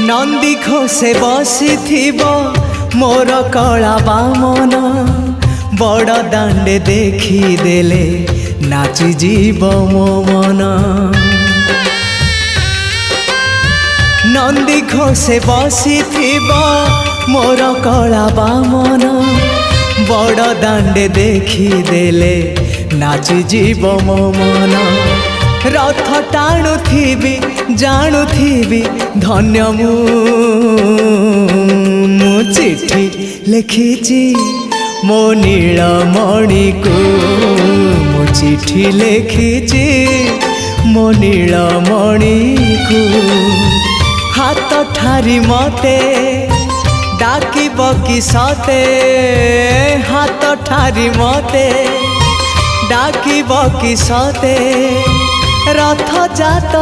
नंदी घोषे बसी मोर कला बामन बड़ दांडे देखी देले नाची जीव मो मन। नंदी घोषे बसी मोर कला बामन बड़ दांडे देखी देले नाची जीव मो मन। रथ टाणुथिबी जाणुथिबी धन्य मु चिट्ठी लिखिची मो नीलमणि को मु चिट्ठी लिखिची मो नीलमणि को। हाथ ठारी मते डाकिब कि सते हाथ ठारी मते डाकिब कि सते रथ जात